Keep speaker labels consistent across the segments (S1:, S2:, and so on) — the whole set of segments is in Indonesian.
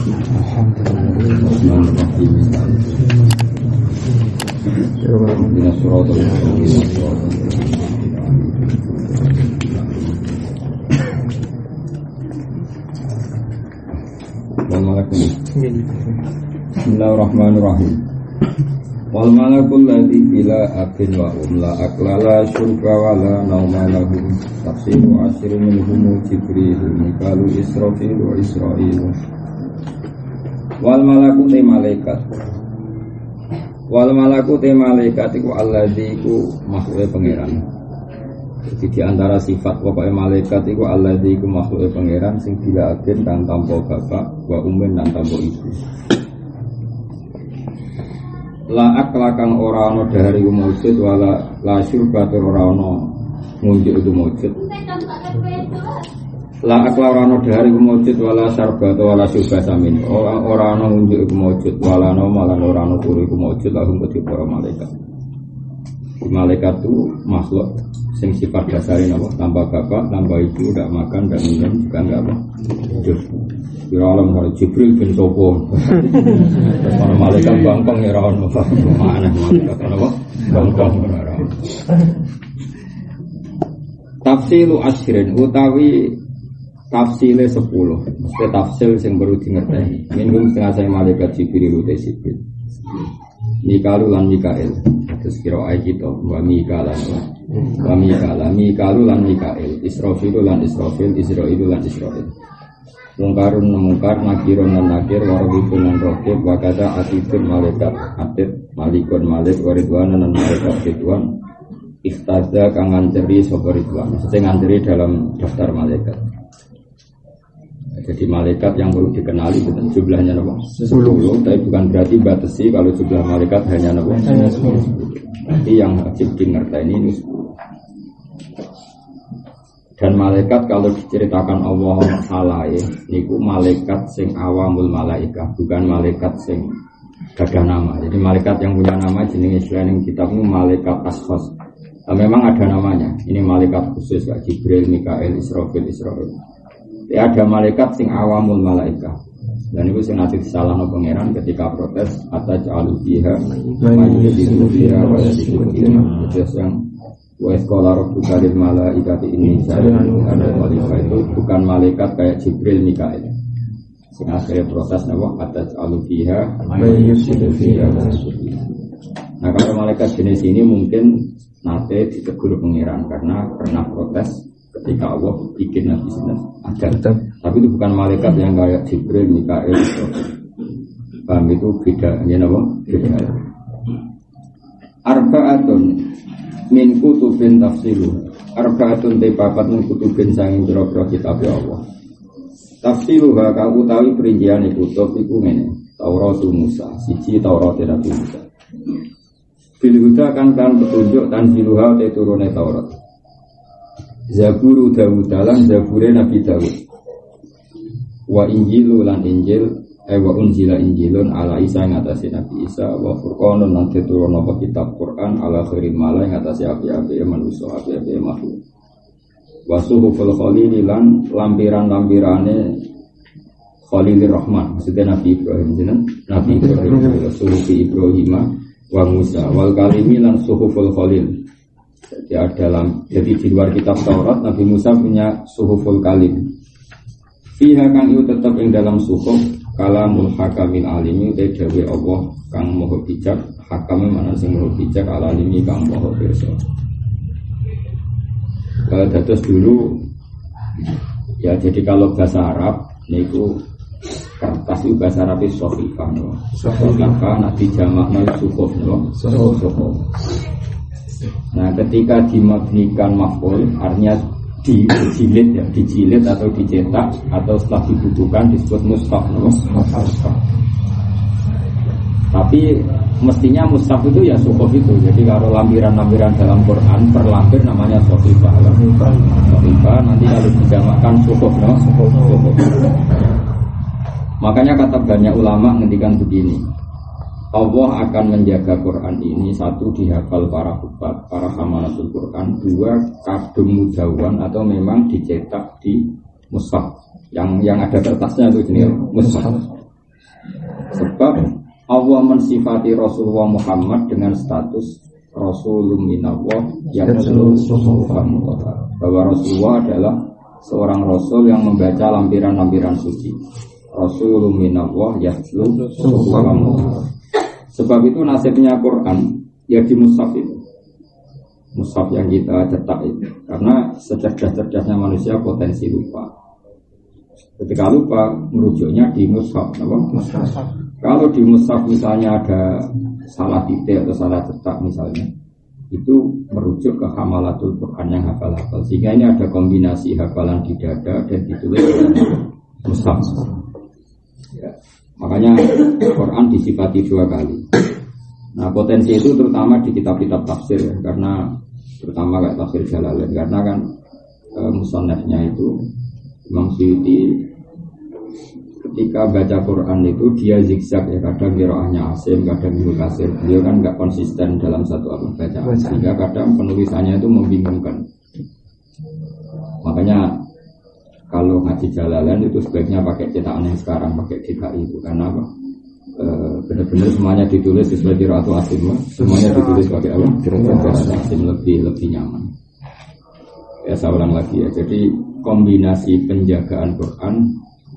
S1: Bismillahirrahmanirrahim. Wal malakul ladzi bila abin wa la aklala syurba wa la nauma lahu tafsiru asri minhum jibril mikalu israfil wa israil. Wal malakut malaikat iku alladzi iku makhluke pangeran. Jadi di antara sifat pokoknya malaikat iku alladzi iku makhluke pangeran sing bila abin kang tanpa bapak wa ummin lan tanpa ibu. La akla kang ora ana dari wujud wala la syurba ora ana ngunjuk itu wujud. La akla ora ana dari wujud wala syarba wala syurba samin. Ora ana ngunjuk itu wujud wala ana malan ora ana turu iku wujud langsung kedhi para malaikat. Malaikat itu makhluk sing sifat dasarnya apa? Tanpa bapak, tanpa ibu, tidak makan, tidak minum, juga enggak apa? Hidup. Ya Allah, Jibril bin Sopo. Terus para malaikat bangkong ya Allah. Mana malaikat apa? Bangkong ya Allah. Tafsilu asyrin utawi tafsile 10. Mesti tafsil sing perlu dingerteni. Minum setengah saya malaikat Jibril uta Jibril. Mikalu lan Mikael. Terus kira kita wa Mikalan. Wa Mikalu lan Mikael. Israfil lan Israfil, Israil lan Israil. Mungkarun mungkar, nakirun dan nakir, warabibun dan rokib, wakada atidun malaikat, atid, malikun malik, waridwanan dan malaikat ridwan, ikhtada kang nganteri sopa ridwan, maksudnya nganteri dalam daftar malaikat. Jadi malaikat yang perlu dikenali bukan jumlahnya apa? 10, tapi bukan berarti batasi kalau jumlah malaikat hanya apa? 10. Nanti yang wajib dingerteni ini 10. Dan malaikat kalau diceritakan Allah salah ya, niku malaikat sing awamul malaikah, bukan malaikat sing gadah nama. Jadi malaikat yang punya nama jenenge selain kitabmu malaikat ashos. Nah, memang ada namanya. Ini malaikat khusus kayak Jibril, Mikael, Israfil, Israil. Ya ada malaikat sing awamul malaikah. Dan itu sing nanti disalahno pangeran ketika protes atas alubiha, mayyudihu biha wa yasifu biha. Terus yang wa sekolah roh bukalil malaikati ini saya ada malaikat itu bukan malaikat kayak Jibril, Mikael. Sing akhirnya proses napa atas alubiha mayyudihu biha. Nah kalau malaikat jenis ini mungkin nanti ditegur pangeran karena pernah protes ketika Allah bikin Nabi Sinten ada. Tapi itu bukan malaikat yang kayak Jibril, Mikael itu. Paham itu bedanya napa? Beda. Arba'atun min kutubin tafsilu. Arba'atun te papat min kutubin sanging pira-pira kitab Allah. Tafsiluha kang utawi perinciane kutub iku ngene. Taurat Musa, siji Taurat Nabi Musa. Bil huda kang petunjuk tanziluha te turune Taurat. Zaburu Dawud lan Zabure Nabi Dawud. Wa Injilu lan Injil, wa unzila Injilun ala Isa ing atase Nabi Isa, wa Furqanun lan diturunna kitab Quran ala khairil mala ing atase api-api manusa, api-api makhluk. Wa suhuful khalil lan lampiran-lampirane Khalilur Rahman, maksudnya Nabi Ibrahim jeneng Nabi Ibrahim, suhufi Ibrahim wa Musa wal kalimi lan suhuful khalil. Jadi di luar kitab Taurat Nabi Musa punya suhuful kalim. Fiha kang itu tetap yang dalam suhuf kalamul hakamil alimi te dawe Allah kang maha bijak, hakame mana sing maha bijak alalimi kang maha pirsa. Kalau dados dulu ya jadi kalau bahasa Arab niku kertas itu bahasa Arab itu sohifah no. Sohifah nanti jamakna suhuf no. Suhuf. Nah ketika dimabnikan maf'ul artinya dijilid atau dicetak atau setelah dibutuhkan disebut mushaf. Tapi mestinya mushaf itu ya suhuf itu. Jadi kalau lampiran-lampiran dalam Quran per lampir namanya sohifah. Sohifah nanti kalau dijamakkan suhuf no? Suhuf. Makanya kata banyak ulama ngendikan begini, Allah akan menjaga Quran ini, satu dihafal para hubat, para hamalatul Quran, dua kadung mudawan atau memang dicetak di mushaf yang ada kertasnya itu jenis mushaf. Sebab Allah mensifati Rasulullah Muhammad dengan status Rasulun minallah yatlul suhufan mutahharah, bahwa Rasulullah adalah seorang Rasul yang membaca lampiran-lampiran suci. Rasulun minallah yatlul suhufan mutahharah. Sebab itu nasibnya Quran ya di mushaf itu, mushaf yang kita cetak itu, karena secerdas-cerdasnya manusia potensi lupa. Ketika lupa merujuknya di mushaf, apa? Kalau di mushaf misalnya ada salah titik atau salah cetak misalnya, itu merujuk ke hamalatul Quran yang hafal-hafal, sehingga ini ada kombinasi hafalan di dada dan ditulis dalam mushaf. Ya. Makanya Quran disifati 2 kali. Nah potensi itu terutama di kitab-kitab tafsir ya, karena terutama kayak tafsir Jalalain, karena kan musannafnya itu Imam Suyuti ketika baca Quran itu dia zigzag ya, kadang qiraahnya Asim, kadang Ibnu Katsir. Beliau kan nggak konsisten dalam satu bacaan, sehingga kadang penulisannya itu membingungkan. Makanya kalau ngaji Jalalain itu sebaiknya pakai cetakan yang sekarang, pakai DKI itu, karena apa? Benar-benar semuanya ditulis sesuai qiraatu Asim, semuanya ditulis pakai apa? Qiraatu Asim lebih nyaman. Ya saya ulang lagi ya, jadi kombinasi penjagaan Quran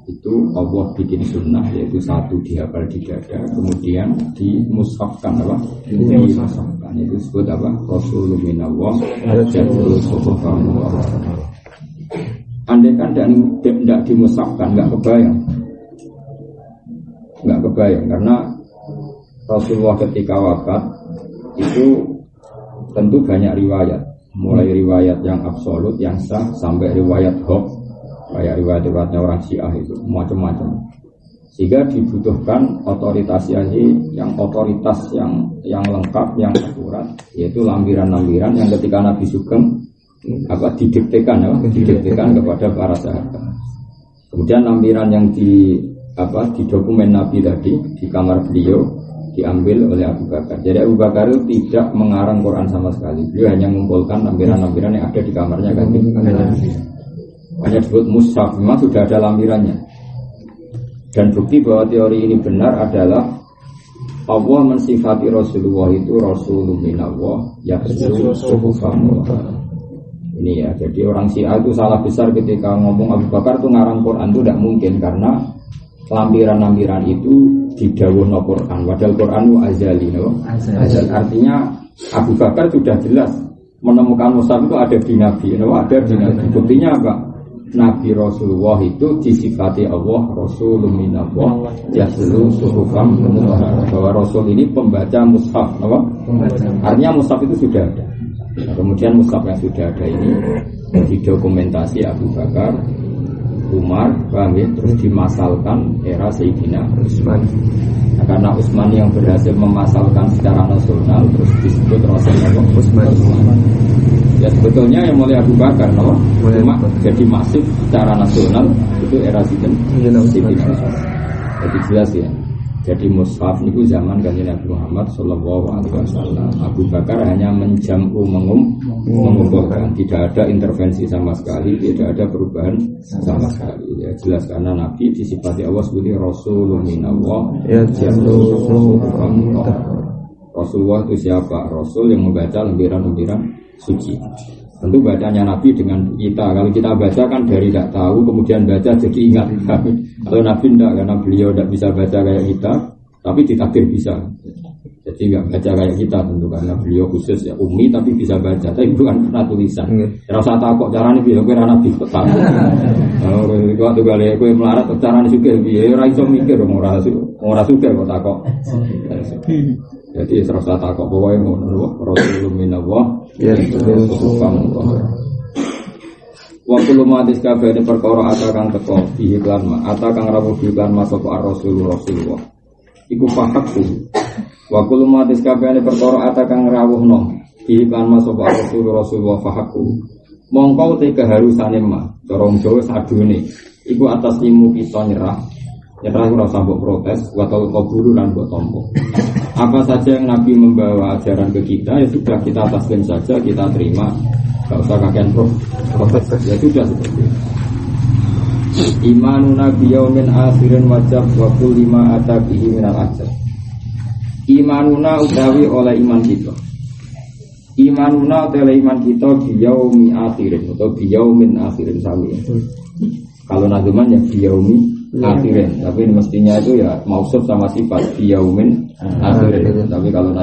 S1: itu Allah bikin sunnah, yaitu satu dihafal di dada, kemudian dimushafkan apa? Dimushafkan itu disebut apa? Rasulun minallah yatlul suhufan mutahharah. Andai kan tidak dimushafkan, nggak kebayang, karena Rasulullah ketika wafat itu tentu banyak riwayat, mulai riwayat yang absolut, yang sah, sampai riwayat hoax, kayak riwayat-riwayatnya orang Syiah itu macam-macam, sehingga dibutuhkan otoritas yang lengkap, yang akurat, yaitu lampiran-lampiran yang ketika Nabi Sugeng didiktekan kepada para sahabat. Kemudian lampiran yang di dokumen Nabi tadi di kamar beliau diambil oleh Abu Bakar. Jadi Abu Bakar itu tidak mengarang Quran sama sekali, beliau hanya mengumpulkan lampiran-lampiran yang ada di kamarnya kan. Hanya disebut mushaf, memang sudah ada lampirannya. Dan bukti bahwa teori ini benar adalah Allah mensifati Rasulullah itu Rasulun minallah yatlul suhufan mutahharah. Ini ya, jadi orang Syiah itu salah besar ketika ngomong Abu Bakar itu ngarang Quran, itu tidak mungkin, karena lampiran-lampiran itu didhawuhna Quran, padahal Quran itu azali, azali. Artinya Abu Bakar sudah jelas menemukan mushaf itu ada di Nabi, ada di Nabi. Buktinya apa? Nabi Rasulullah itu disifati Allah Rasulun minallah yatlul suhufan mutahharah, bahwa Rasul ini pembaca mushaf, artinya mushaf itu sudah ada. Nah, kemudian mushaf yang sudah ada ini didokumentasi Abu Bakar, Umar, terus dimasalkan era Sayyidina Utsman. Nah, karena Utsman yang berhasil memasalkan secara nasional, terus disebut Rasulullah Utsman. Ya sebetulnya yang mulai Abu Bakar, cuma jadi masif secara nasional itu era Sayyidina Utsman. Jadi jelas ya. Jadi mushaf itu zaman Kanjeng Nabi Muhammad sallallahu alaihi wasallam. Abu Bakar hanya menjamu mengumpulkan, tidak ada intervensi sama sekali, tidak ada perubahan sama sekali. Ya jelas karena Nabi disifati Allah sebagai Rasulun minallah yatlul suhufan mutahharah. Rasulullah itu siapa? Rasul yang membaca lembaran-lembaran suci. Tentu bacanya Nabi dengan kita. Kalau kita baca kan dari tidak tahu kemudian baca jadi ingat. Kalau Nabi tidak, karena beliau tidak bisa baca kayak kita, tapi ditakdir bisa. Jadi nggak baca kayak kita tentu, karena beliau khusus ya ummi tapi bisa baca. Tapi bukan karena tulisan. Rasa takut caranya biar kira Nabi petang. Kalau waktu kali aku melarat caranya juga biar raiso mikir orang suka kok takut. Jadi serasa takut pokoknya Rasulullah minallah yatlul suhufan mutahharah. Waktu lumatis kabeh perkara atakang teko diiklan atakang rawuh diiklan masuk Rasulullah. Iku fahakku. Waktu lumatis kabeh perkara atakang rawuhno diiklan masuk Rasulullah fahakku. Mongko te keharusane mah corong Jawa sadune iku atas limu kita nyerah ora usah mbok protes atau kabulu lan mbok tampa. Apa saja yang Nabi membawa ajaran ke kita, ya sudah kita taslim saja, kita terima, gak usah kakek protes, ya sudah seperti itu. Imanuna biyaumin akhirin wajib wa kulli ma ata bihi minal ajab. Imanuna utawi oleh iman kita. Imanuna oleh iman kita biyaumi akhirin atau biyaumin akhirin sami. Kalau nazuman ya biyaumi akhirin, tapi mestinya itu ya mausuf sama sifat biyaumin akhirin. Tapi kalau